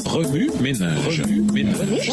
Remue ménage. Remue ménage.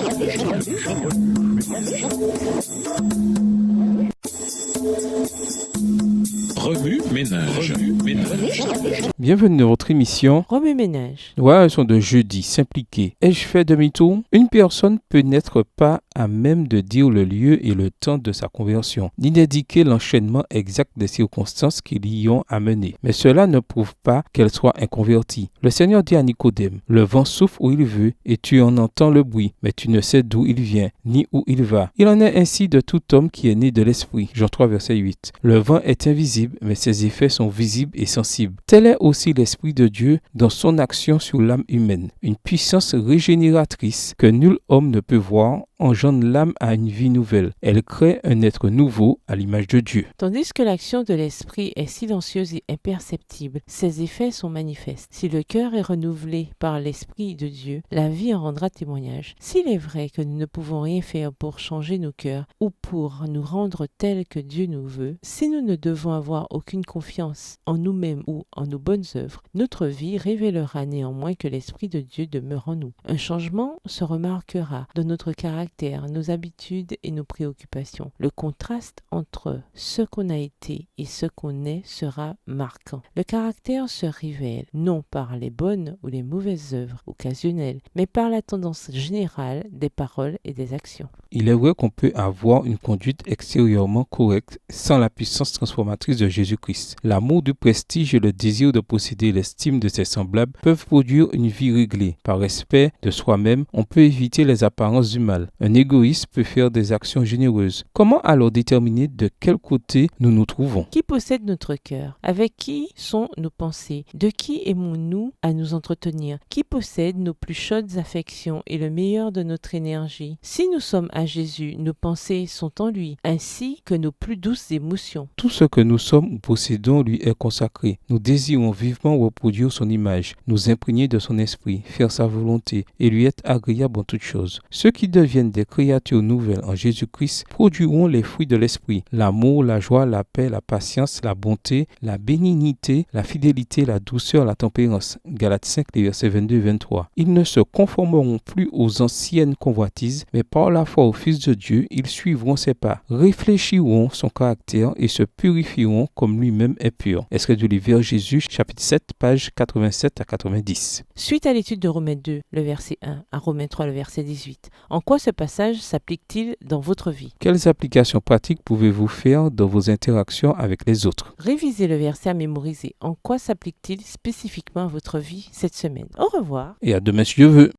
Bienvenue dans votre émission Remue ménage. Ouais, sont de jeudi, s'impliquer. Ai-je fait demi-tour? Une personne peut n'être pas à même de dire le lieu et le temps de sa conversion, ni d'indiquer l'enchaînement exact des circonstances qui l'y ont amené. Mais cela ne prouve pas qu'elle soit inconvertie. Le Seigneur dit à Nicodème, le vent souffle où il veut et tu en entends le bruit, mais tu ne sais d'où il vient, ni où il va. Il en est ainsi de tout homme qui est né de l'Esprit. Jean 3, verset 8. Le vent est invisible, mais ses effets sont visibles et sensibles. Tel est aussi l'Esprit de Dieu dans son action sur l'âme humaine. Une puissance régénératrice que nul homme ne peut voir engendre l'âme à une vie nouvelle. Elle crée un être nouveau à l'image de Dieu. Tandis que l'action de l'esprit est silencieuse et imperceptible, ses effets sont manifestes. Si le cœur est renouvelé par l'Esprit de Dieu, la vie en rendra témoignage. S'il est vrai que nous ne pouvons rien faire pour changer nos cœurs ou pour nous rendre tels que Dieu nous veut, si nous ne devons avoir aucune confiance en nous-mêmes ou en nos bonnes œuvres, notre vie révélera néanmoins que l'Esprit de Dieu demeure en nous. Un changement se remarquera dans notre caractère, nos habitudes et nos préoccupations. Le contraste entre ce qu'on a été et ce qu'on est sera marquant. Le caractère se révèle non par les bonnes ou les mauvaises œuvres occasionnelles, mais par la tendance générale des paroles et des actions. Il est vrai qu'on peut avoir une conduite extérieurement correcte sans la puissance transformatrice de Jésus-Christ. L'amour du prestige et le désir de posséder l'estime de ses semblables peuvent produire une vie réglée. Par respect de soi-même, on peut éviter les apparences du mal. Un égoïste peut faire des actions généreuses. Comment alors déterminer de quel côté nous nous trouvons? Qui possède notre cœur? Avec qui sont nos pensées? De qui aimons-nous à nous entretenir? Qui possède nos plus chaudes affections et le meilleur de notre énergie? Si nous sommes à Jésus, nos pensées sont en lui, ainsi que nos plus douces émotions. Tout ce que nous sommes ou possédons lui est consacré. Nous désirons vivement reproduire son image, nous imprégner de son esprit, faire sa volonté et lui être agréable en toutes choses. Ceux qui deviennent des créatures nouvelles en Jésus-Christ produiront les fruits de l'esprit: l'amour, la joie, la paix, la patience, la bonté, la bénignité, la fidélité, la douceur, la tempérance. Galates 5, les versets 22-23. Ils ne se conformeront plus aux anciennes convoitises, mais par la foi au Fils de Dieu, ils suivront ses pas, réfléchiront son caractère et se purifieront comme lui-même est pur. Extrait du livre Jésus, chapitre 7, pages 87 à 90. Suite à l'étude de Romains 2, le verset 1, à Romains 3, le verset 18, en quoi ce passage s'applique-t-il dans votre vie? Quelles applications pratiques pouvez-vous faire dans vos interactions avec les autres? Révisez le verset à mémoriser. En quoi s'applique-t-il spécifiquement à votre vie cette semaine? Au revoir. Et à demain si Dieu veut.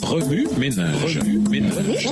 Remue ménage. Remue ménage.